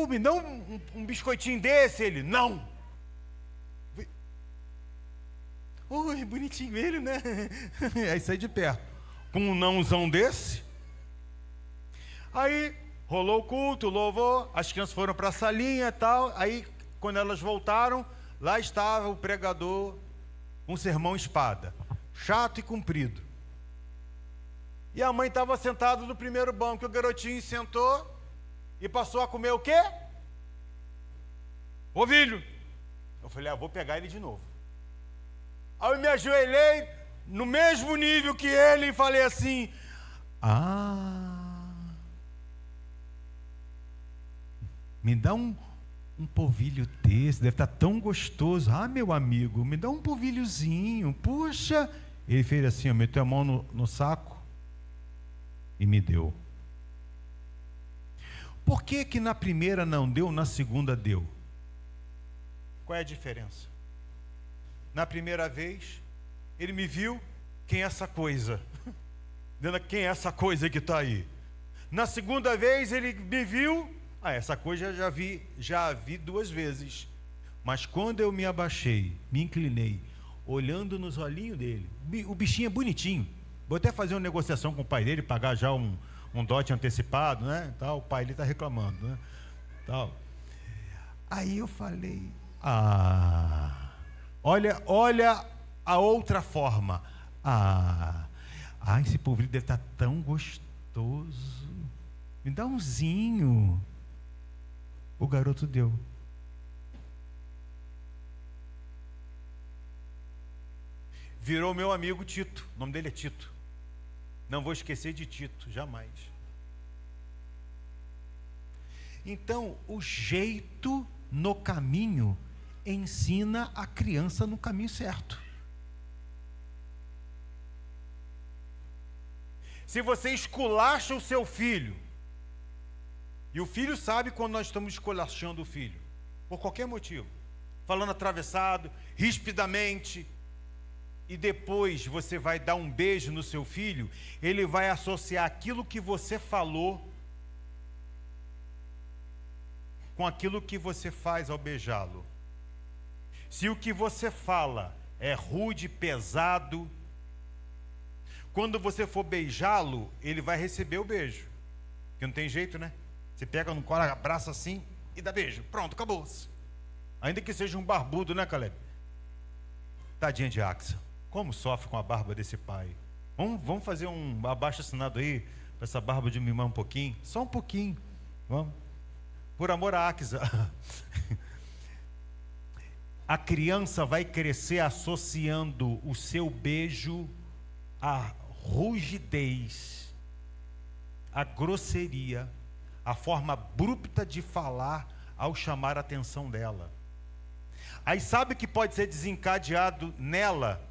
me dá um biscoitinho desse. Ele, não. Oi, bonitinho ele, né? Aí saí de perto, com um nãozão desse. Aí rolou o culto, louvor, as crianças foram para a salinha e tal. Aí quando elas voltaram, lá estava o pregador, um sermão espada, chato e comprido. E a mãe estava sentada no primeiro banco, o garotinho sentou e passou a comer o quê? Ovilho. Eu falei, vou pegar ele de novo. Aí eu me ajoelhei no mesmo nível que ele e falei assim, me dá um polvilho desse, deve estar tão gostoso. Meu amigo, me dá um polvilhozinho, puxa. Ele fez assim, meteu a mão no saco e me deu. Por que que na primeira não deu, na segunda deu? Qual é a diferença? Na primeira vez, ele me viu, quem é essa coisa? Quem é essa coisa que está aí? Na segunda vez, ele me viu, essa coisa eu já vi 2 vezes. Mas quando eu me abaixei, me inclinei, olhando nos olhinhos dele, o bichinho é bonitinho. Vou até fazer uma negociação com o pai dele, pagar já um dote antecipado, né? Tal, o pai ele está reclamando, né? Tal. Aí eu falei, olha a outra forma. Esse polvilho deve estar tão gostoso. Me dá umzinho. O garoto deu. Virou meu amigo Tito. O nome dele é Tito. Não vou esquecer de Tito, jamais. Então, o jeito no caminho ensina a criança no caminho certo. Se você esculacha o seu filho, e o filho sabe quando nós estamos esculachando o filho, por qualquer motivo, falando atravessado, rispidamente, e depois você vai dar um beijo no seu filho, ele vai associar aquilo que você falou com aquilo que você faz ao beijá-lo. Se o que você fala é rude, pesado, quando você for beijá-lo, ele vai receber o beijo. Porque não tem jeito, né? Você pega no colo, abraça assim e dá beijo. Pronto, acabou-se. Ainda que seja um barbudo, né, Caleb? Tadinha de Axa. Como sofre com a barba desse pai. Vamos fazer um abaixo-assinado aí, para essa barba diminuir um pouquinho? Só um pouquinho. Vamos. Por amor a Axa. A criança vai crescer associando o seu beijo à rugidez, à grosseria, à forma abrupta de falar ao chamar a atenção dela. Aí sabe o que pode ser desencadeado nela?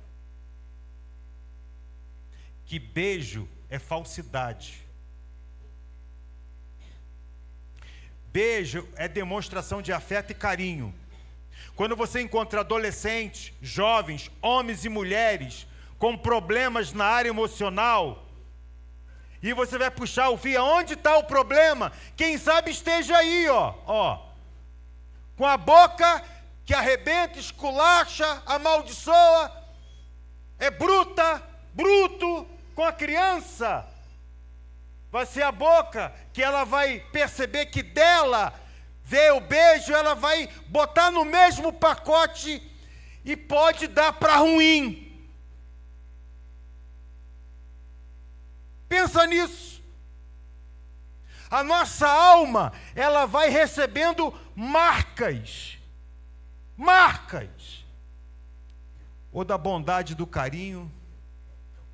Que beijo é falsidade. Beijo é demonstração de afeto e carinho. Quando você encontra adolescentes, jovens, homens e mulheres com problemas na área emocional, e você vai puxar o fio, onde está o problema? Quem sabe esteja aí, ó, com a boca que arrebenta, esculacha, amaldiçoa, é bruto com a criança. Vai ser a boca que ela vai perceber que dela vê o beijo, ela vai botar no mesmo pacote e pode dar para ruim. Pensa nisso. A nossa alma, ela vai recebendo marcas, ou da bondade, do carinho,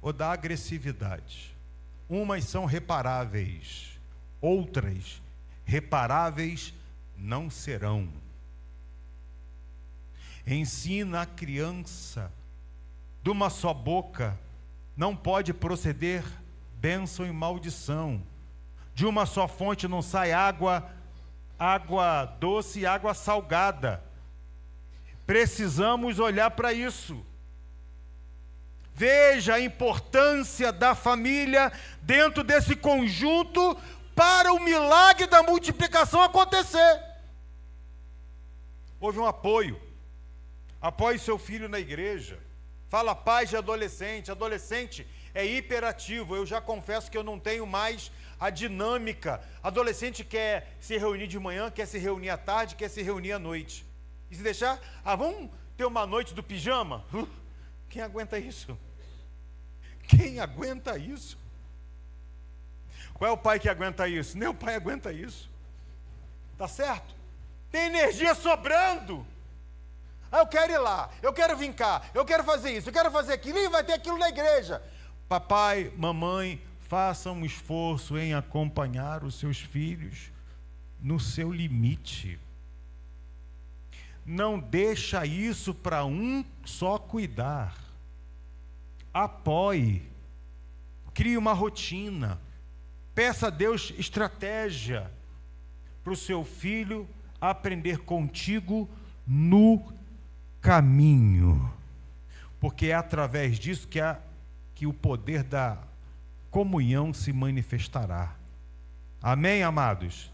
ou da agressividade. Umas são reparáveis, outras reparáveis não serão. Ensina a criança, de uma só boca não pode proceder bênção e maldição. De uma só fonte não sai água doce e água salgada. Precisamos olhar para isso. Veja a importância da família dentro desse conjunto para o milagre da multiplicação acontecer. Houve um apoio. Apoie seu filho na igreja. Fala paz de adolescente. Adolescente é hiperativo. Eu já confesso que eu não tenho mais a dinâmica. Adolescente quer se reunir de manhã, quer se reunir à tarde, quer se reunir à noite. E se deixar, vamos ter uma noite do pijama? Quem aguenta isso? Quem aguenta isso? Qual é o pai que aguenta isso? Nem o pai aguenta isso. Tá certo? Tem energia sobrando. Eu quero ir lá, eu quero vir cá, eu quero fazer isso, eu quero fazer aquilo, e vai ter aquilo na igreja. Papai, mamãe, façam um esforço em acompanhar os seus filhos no seu limite. Não deixa isso para um só cuidar. Apoie, crie uma rotina, peça a Deus estratégia para o seu filho aprender contigo no caminho, porque é através disso que o poder da comunhão se manifestará. Amém, amados?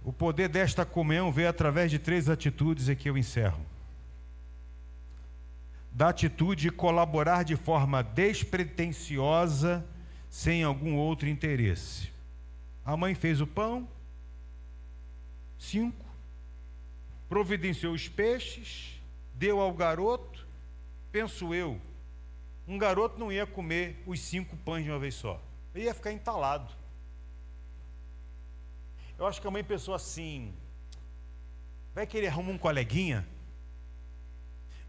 O poder desta comunhão veio através de 3 atitudes, e que eu encerro. Da atitude de colaborar de forma despretensiosa, sem algum outro interesse. A mãe fez o pão, 5, providenciou os peixes, deu ao garoto. Penso eu, um garoto não ia comer os 5 pães de uma vez só, ele ia ficar entalado. Eu acho que a mãe pensou assim: vai que ele arruma um coleguinha,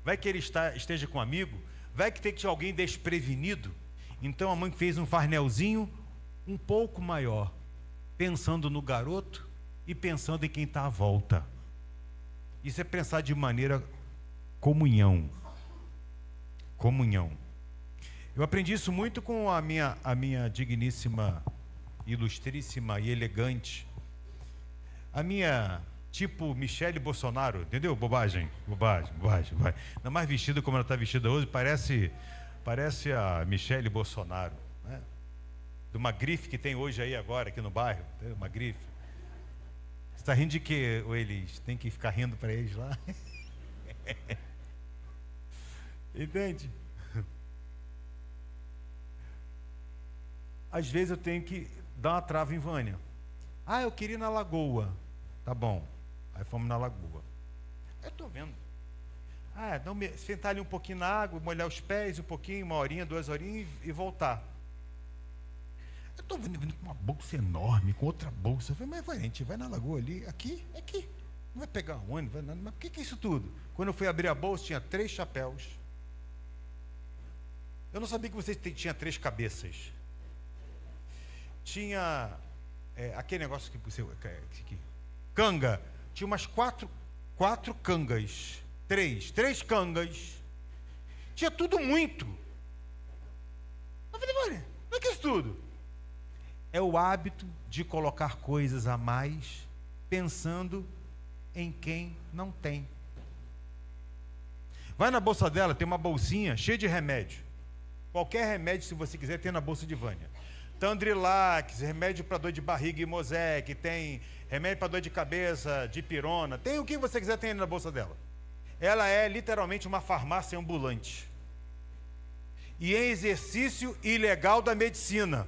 vai que ele esteja com um amigo, vai que tem que ter alguém desprevenido. Então a mãe fez um farnelzinho um pouco maior, pensando no garoto e pensando em quem está à volta. Isso é pensar de maneira comunhão. Eu aprendi isso muito com a minha digníssima, ilustríssima e elegante, a minha tipo Michele Bolsonaro, entendeu? Bobagem. Ainda mais vestida como ela está vestida hoje, parece a Michele Bolsonaro, né? de uma grife que tem hoje aí agora, aqui no bairro. Tem uma grife. Você está rindo de quê, Elis? Tem que ficar rindo para eles lá? Entende? Às vezes eu tenho que dar uma trava em Vânia. Eu queria ir na lagoa. Tá bom. Aí fomos na lagoa. Eu estou vendo. Sentar ali um pouquinho na água, molhar os pés um pouquinho, 1 horinha, 2 horinhas e voltar. Eu estou vindo com uma bolsa enorme, com outra bolsa. Eu falei, mas a gente vai na lagoa ali, aqui. Não vai pegar ônibus, vai nada. Mas por que é isso tudo? Quando eu fui abrir a bolsa, tinha 3 chapéus. Eu não sabia que você tinha 3 cabeças. Tinha aquele negócio que você... canga. Tinha umas 4 cangas. 3 cangas. Tinha tudo muito. Eu falei, olha, o que é isso tudo? É o hábito de colocar coisas a mais, pensando em quem não tem. Vai na bolsa dela, tem uma bolsinha cheia de remédio. Qualquer remédio, se você quiser, tem na bolsa de Vânia. Tandrilax, remédio para dor de barriga e Mosec, tem remédio para dor de cabeça, dipirona, tem o que você quiser, tem na bolsa dela. Ela é literalmente uma farmácia ambulante. E em exercício ilegal da medicina.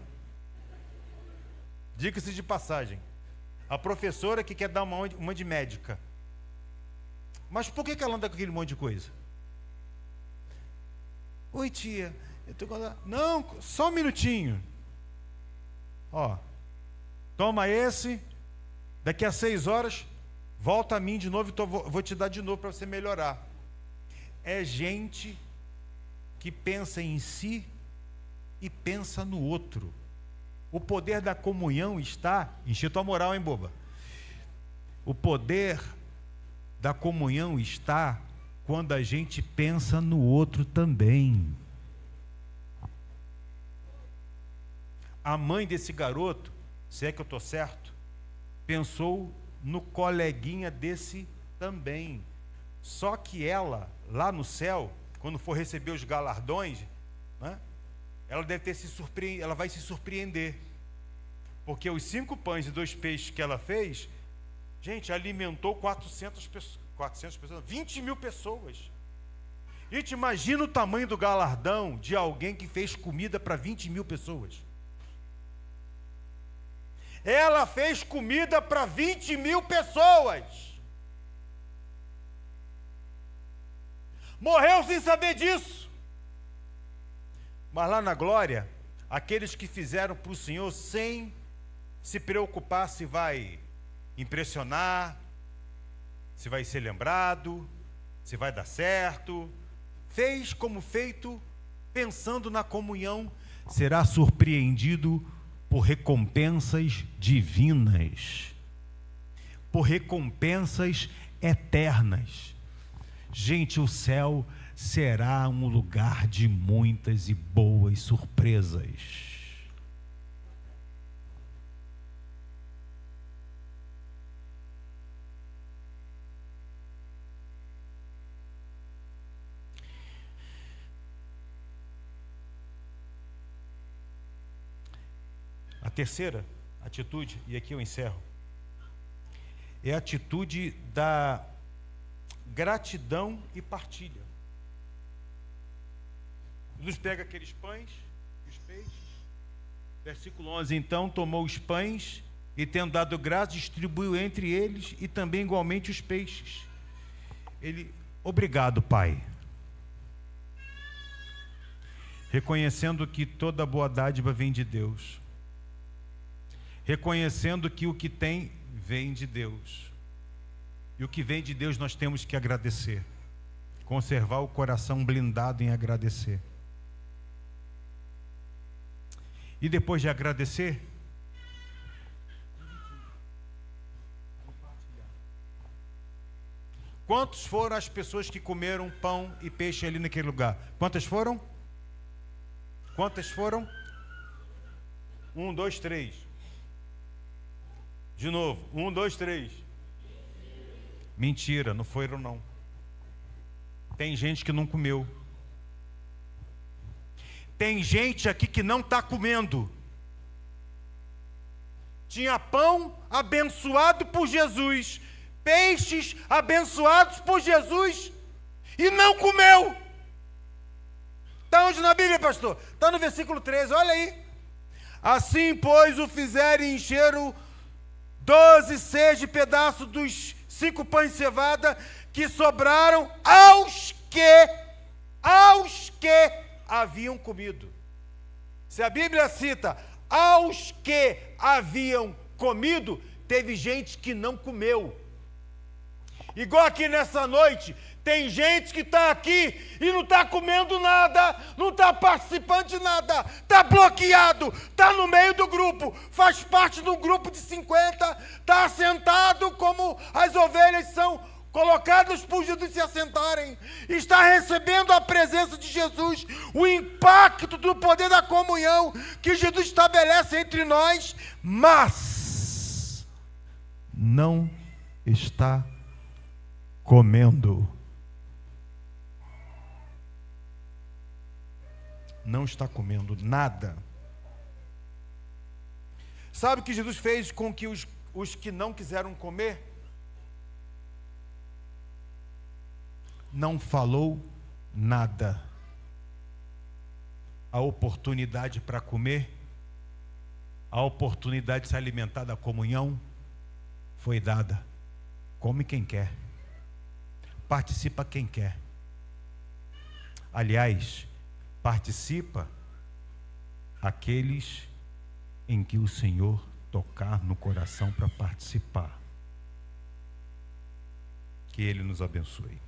Diga-se de passagem. A professora que quer dar uma de médica. Mas por que ela anda com aquele monte de coisa? Oi, tia. Não, só um minutinho. Toma esse. Daqui a 6 horas, volta a mim de novo e vou te dar de novo para você melhorar. É gente que pensa em si e pensa no outro. O poder da comunhão está... Enche tua moral, hein, boba? O poder da comunhão está quando a gente pensa no outro também. A mãe desse garoto, se é que eu estou certo, pensou no coleguinha desse também. Só que ela, lá no céu, quando for receber os galardões, né, ela deve ter ela vai se surpreender. Porque os 5 pães e 2 peixes que ela fez, gente, alimentou 400 pessoas, 20 mil pessoas. Gente, imagina o tamanho do galardão de alguém que fez comida para 20 mil pessoas. Ela fez comida para 20 mil pessoas. Morreu sem saber disso. Mas lá na glória, aqueles que fizeram para o Senhor sem se preocupar se vai impressionar, se vai ser lembrado, se vai dar certo, fez como feito, pensando na comunhão, será surpreendido por recompensas divinas, por recompensas eternas. Gente, o céu será um lugar de muitas e boas surpresas. A terceira atitude, e aqui eu encerro, é a atitude da gratidão e partilha. Jesus pega aqueles pães e os peixes. Versículo 11, então tomou os pães e, tendo dado graça, distribuiu entre eles e também igualmente os peixes. Obrigado, Pai. Reconhecendo que toda boa dádiva vem de Deus. Reconhecendo que o que tem vem de Deus. E o que vem de Deus nós temos que agradecer. Conservar o coração blindado em agradecer. E depois de agradecer, quantos foram as pessoas que comeram pão e peixe ali naquele lugar? Quantas foram? Quantas foram? 1, 2, 3. De novo, 1, 2, 3. Mentira, não foram não. Tem gente que não comeu. Tem gente aqui que não está comendo. Tinha pão abençoado por Jesus, peixes abençoados por Jesus, e não comeu. Está onde na Bíblia, pastor? Está no versículo 13, olha aí. Assim, pois, o fizeram e encheram 12 cestos de pedaços dos 5 pães de cevada que sobraram aos que haviam comido. Se a Bíblia cita aos que haviam comido, teve gente que não comeu. Igual aqui nessa noite, tem gente que está aqui e não está comendo nada, não está participando de nada, está bloqueado, está no meio do grupo, faz parte de um grupo de 50, está assentado como as ovelhas são colocadas por Jesus se assentarem, está recebendo a presença de Jesus, o impacto do poder da comunhão que Jesus estabelece entre nós, mas não está comendo. Não está comendo nada. Sabe o que Jesus fez com que os que não quiseram comer? Não falou nada. A oportunidade para comer, a oportunidade de se alimentar da comunhão foi dada. Come quem quer, participa quem quer. Aliás, participa aqueles em que o Senhor tocar no coração para participar. Que Ele nos abençoe.